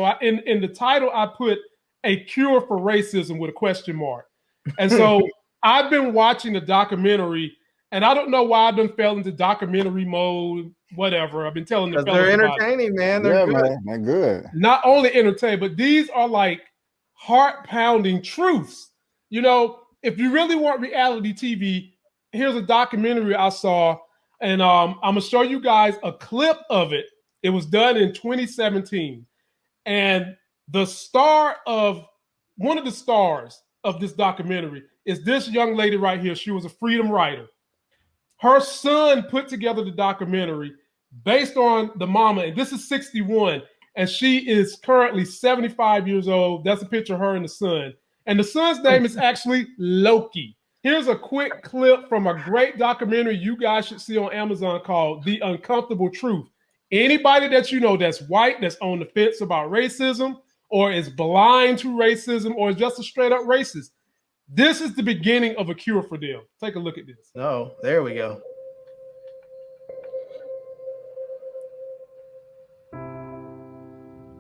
So in the title, I put a cure for racism with a question mark. And so I've been watching the documentary, and I don't know why I've been fell into documentary mode, whatever. I've been telling the fellas they're entertaining, man. They're good. Man, they're good. Not only entertaining, but these are like heart-pounding truths. You know, if you really want reality TV, here's a documentary I saw, and I'm gonna show you guys a clip of it. It was done in 2017, and the star of one of the stars of this documentary is this young lady right here. She was a freedom writer. Her son put together the documentary based on the mama, and this is 61, and she is currently 75 years old. That's a picture of her and the son. And the son's name is actually Loki. Here's a quick clip from a great documentary you guys should see on Amazon called The Uncomfortable Truth. Anybody that you know that's white, that's on the fence about racism, or is blind to racism, or is just a straight up racist, this is the beginning of a cure for them. Take a look at this. Oh, there we go.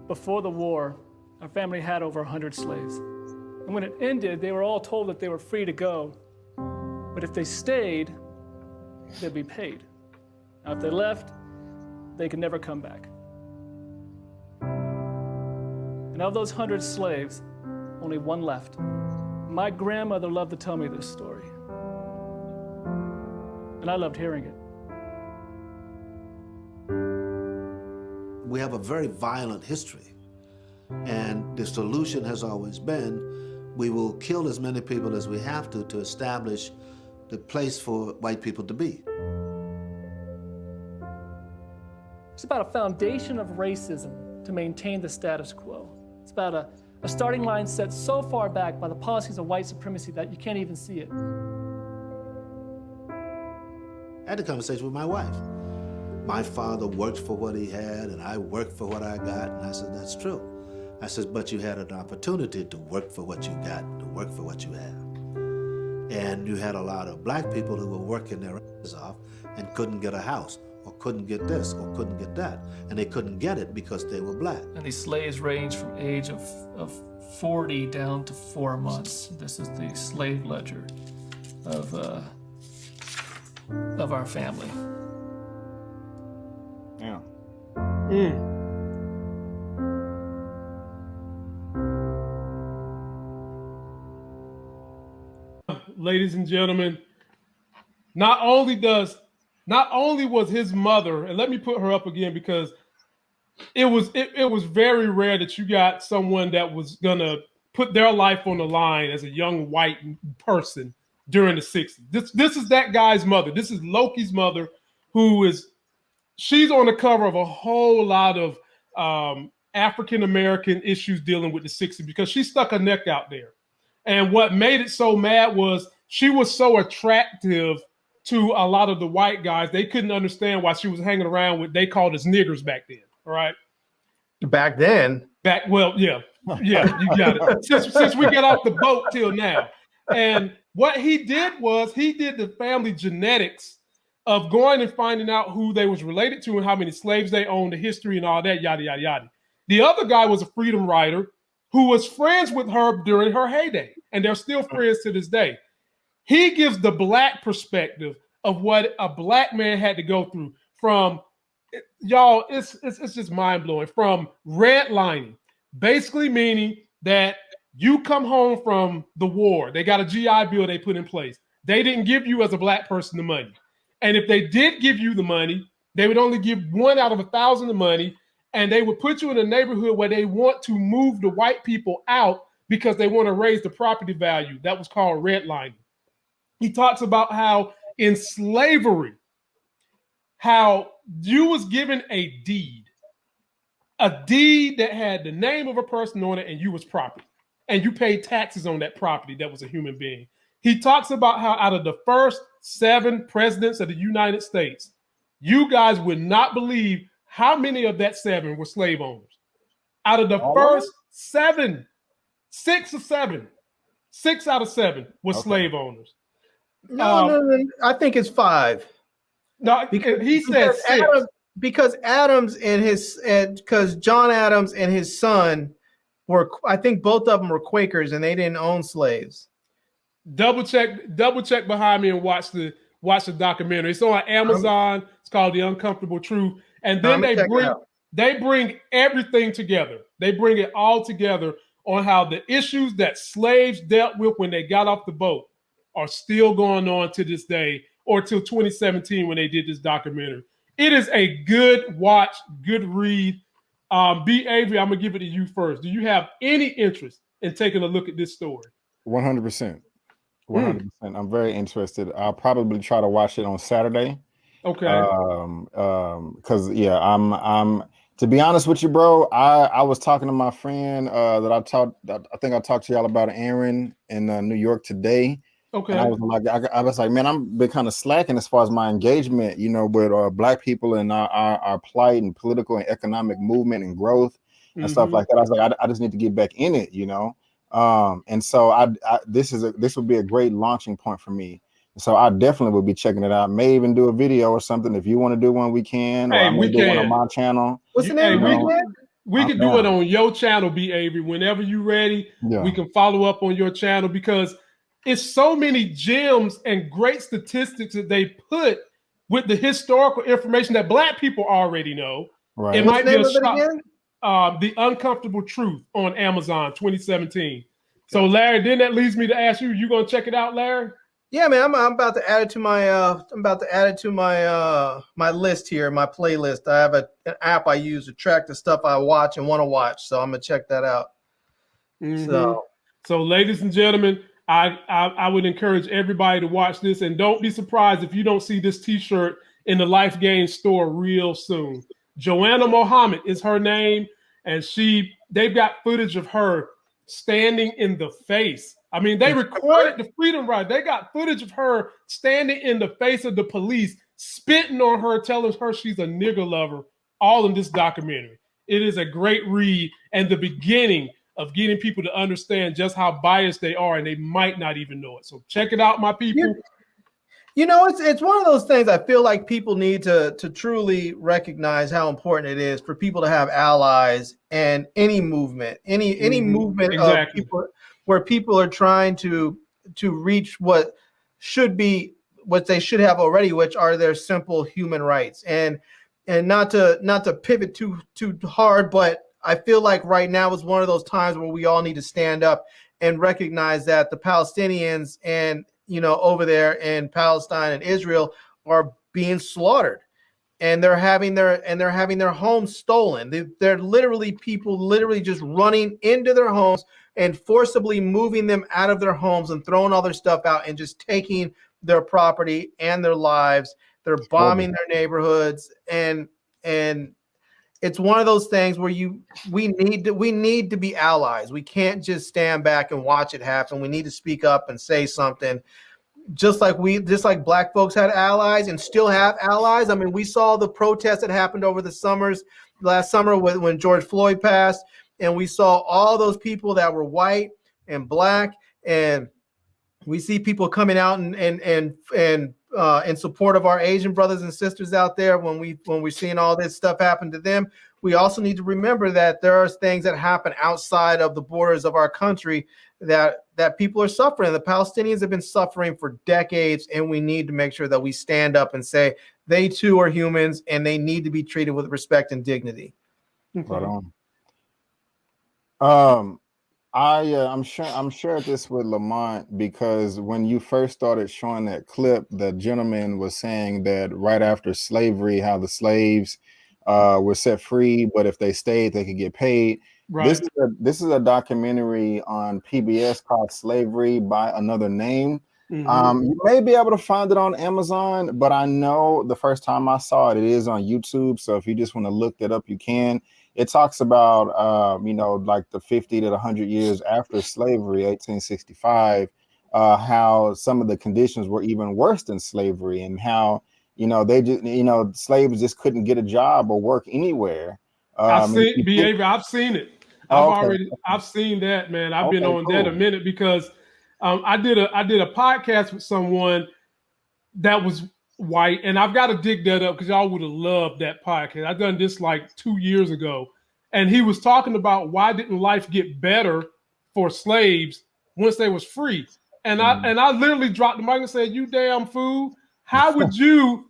Before the war, our family had over 100 slaves. And when it ended, they were all told that they were free to go. But if they stayed, they'd be paid. Now, if they left, they could never come back. And of those 100 slaves, only one left. My grandmother loved to tell me this story. And I loved hearing it. We have a very violent history. And the solution has always been, we will kill as many people as we have to establish the place for white people to be. It's about a foundation of racism to maintain the status quo. It's about a starting line set so far back by the policies of white supremacy that you can't even see it. I had a conversation with my wife. My father worked for what he had, and I worked for what I got, and I said, that's true. I said, but you had an opportunity to work for what you got, to work for what you have. And you had a lot of black people who were working their asses off and couldn't get a house, or couldn't get this, or couldn't get that. And they couldn't get it because they were black. And these slaves range from age of 40 down to 4 months. This is the slave ledger of our family. Yeah. Ladies and gentlemen, not only was his mother, and let me put her up again because it was very rare that you got someone that was gonna put their life on the line as a young white person during the 60s. This is that guy's mother. This is Loki's mother, she's on the cover of a whole lot of African-American issues dealing with the 60s because she stuck her neck out there. And what made it so mad was she was so attractive to a lot of the white guys. They couldn't understand why she was hanging around with, they called us niggers back then. All right. Back then? Well, yeah, you got it. Since we got off the boat till now. And what he did was he did the family genetics of going and finding out who they was related to and how many slaves they owned, the history and all that, yada, yada, yada. The other guy was a freedom writer who was friends with her during her heyday, and they're still friends to this day. He gives the black perspective of what a black man had to go through from, y'all, it's just mind-blowing, from redlining, basically meaning that you come home from the war, they got a GI Bill they put in place. They didn't give you as a black person the money. And if they did give you the money, they would only give 1 out of 1,000 the money, and they would put you in a neighborhood where they want to move the white people out because they want to raise the property value. That was called redlining. He talks about how in slavery, how you was given a deed that had the name of a person on it, and you was property, and you paid taxes on that property that was a human being. He talks about how out of the first 7 presidents of the United States, you guys would not believe how many of that 7 were slave owners. Out of the first 7, 6 or 7, 6 out of 7 were slave owners. No, I think it's 5. No, because he said 6. because John Adams and his son were, I think both of them were Quakers and they didn't own slaves. Double check behind me and watch the documentary. It's on Amazon. It's called The Uncomfortable Truth. And then they bring everything together. They bring it all together on how the issues that slaves dealt with when they got off the boat are still going on to this day, or till 2017 when they did this documentary. It is a good watch, good read. B. Avery, I'm gonna give it to you first. Do you have any interest in taking a look at this story? 100%. 100%. I'm very interested. I'll probably try to watch it on Saturday. Okay. Because I'm to be honest with you, bro. I was talking to my friend that I think I talked to y'all about, Aaron, in New York today. Okay. And I was like, man, I'm been kind of slacking as far as my engagement, with Black people and our plight and political and economic movement and growth and stuff like that. I was like, I just need to get back in it, and so this would be a great launching point for me. So I definitely will be checking it out. May even do a video or something. If you want to do one, we can. Or I may do one on my channel. What's the name? We can do it on your channel, B. Avery. Whenever you're ready, we can follow up on your channel, because it's so many gems and great statistics that they put with the historical information that Black people already know. Right. It might be a shock. The Uncomfortable Truth on Amazon, 2017. So, Larry, then that leads me to ask you: you gonna check it out, Larry? Yeah, man. I'm about to add it to my my list here, my playlist. I have an app I use to track the stuff I watch and want to watch. So I'm gonna check that out. So, ladies and gentlemen, I would encourage everybody to watch this, and don't be surprised if you don't see this T-shirt in the Life Gain store real soon. Joanna Muhammad is her name, and they've got footage of her standing in the face. I mean, they recorded the Freedom Ride. They got footage of her standing in the face of the police, spitting on her, telling her she's a nigger lover, all in this documentary. It is a great read and the beginning of getting people to understand just how biased they are, and they might not even know it. So check it out, my people. It's one of those things I feel like people need to truly recognize how important it is for people to have allies and any movement, any movement of people where people are trying to reach what they should have already, which are their simple human rights. And not to pivot too hard, but I feel like right now is one of those times where we all need to stand up and recognize that the Palestinians and over there in Palestine and Israel are being slaughtered, and they're having their homes stolen. They're literally just running into their homes and forcibly moving them out of their homes and throwing all their stuff out and just taking their property and their lives. They're bombing their neighborhoods, and it's one of those things where we need to be allies. We can't just stand back and watch it happen. We need to speak up and say something. Just like Black folks had allies and still have allies. I mean, we saw the protests that happened over the last summer when George Floyd passed, and we saw all those people that were white and Black, and we see people coming out and in support of our Asian brothers and sisters out there. When we're seeing all this stuff happen to them, we also need to remember that there are things that happen outside of the borders of our country that people are suffering. The Palestinians have been suffering for decades, and we need to make sure that we stand up and say they too are humans and they need to be treated with respect and dignity. Right on. I'm sure this with Lamont, because when you first started showing that clip, the gentleman was saying that right after slavery, how the slaves were set free, but if they stayed, they could get paid. Right. This is a documentary on PBS called Slavery by Another Name. You may be able to find it on Amazon, but I know the first time I saw it, it is on YouTube. So if you just want to look that up, you can. It talks about, like the 50 to the 100 years after slavery, 1865, how some of the conditions were even worse than slavery, and how, they just, slaves just couldn't get a job or work anywhere. I've seen it. I've seen that, man. I've been on that a minute, because I did a podcast with someone that was white, and I've got to dig that up because y'all would have loved that podcast. I've done this like 2 years ago, and he was talking about why didn't life get better for slaves once they was free. And I literally dropped the mic and said, "You damn fool! How would you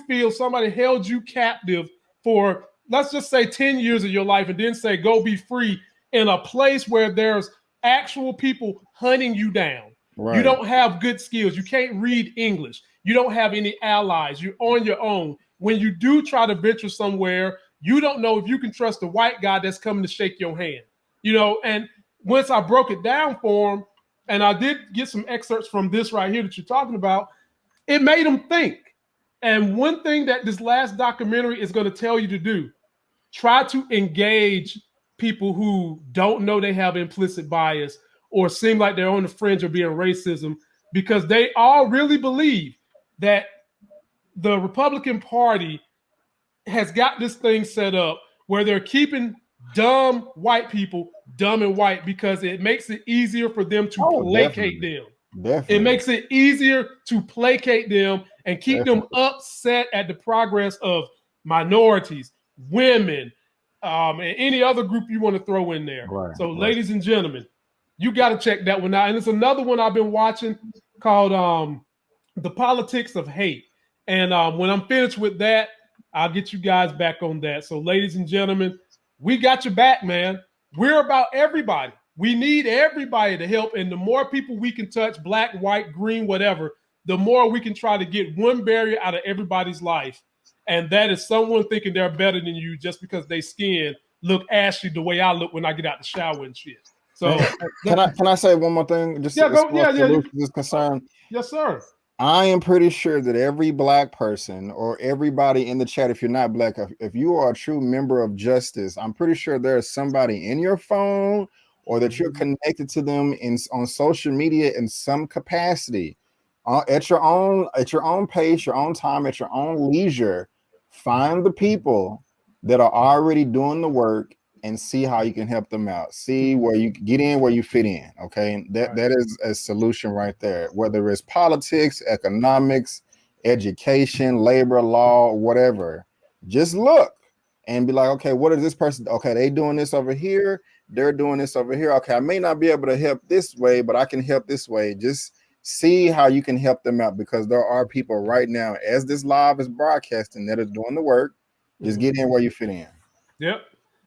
feel somebody held you captive for, let's just say, 10 years of your life and then say go be free in a place where there's actual people hunting you down? Right. You don't have good skills. You can't read English. You don't have any allies. You're on your own. When you do try to venture somewhere, you don't know if you can trust the white guy that's coming to shake your hand. You know, and once I broke it down for him, and I did get some excerpts from this right here that you're talking about, it made him think. And one thing that this last documentary is going to tell you to do, try to engage people who don't know they have implicit bias or seem like they're on the fringe of being racism, because they all really believe that the Republican Party has got this thing set up where they're keeping dumb white people dumb and white because it makes it easier for them to placate them. Definitely. It makes it easier to placate them and keep them upset at the progress of minorities, women, and any other group you want to throw in there. Right, so, ladies and gentlemen, you got to check that one out. And it's another one I've been watching called The Politics of Hate. And when I'm finished with that, I'll get you guys back on that. So, ladies and gentlemen, we got your back, man. We're about everybody. We need everybody to help. And the more people we can touch, black, white, green, whatever, the more we can try to get one barrier out of everybody's life. And that is someone thinking they're better than you just because they skin look ashy the way I look when I get out the shower and shit. So can I say one more thing? Just is concerned. Yes, sir. I am pretty sure that every black person or everybody in the chat, if you're not black, if you are a true member of justice, I'm pretty sure there's somebody in your phone or that you're connected to them on social media in some capacity, at your own pace, your own time, at your own leisure. Find the people that are already doing the work and see how you can help them out. See where you get in, where you fit in. Okay, that is a solution right there. Whether it's politics, economics, education, labor law, whatever, just look and be like, okay, what is this person? Okay, they doing this over here. They're doing this over here. Okay, I may not be able to help this way, but I can help this way. Just see how you can help them out, because there are people right now, as this live is broadcasting, that are doing the work. Just get in where you fit in. Yep.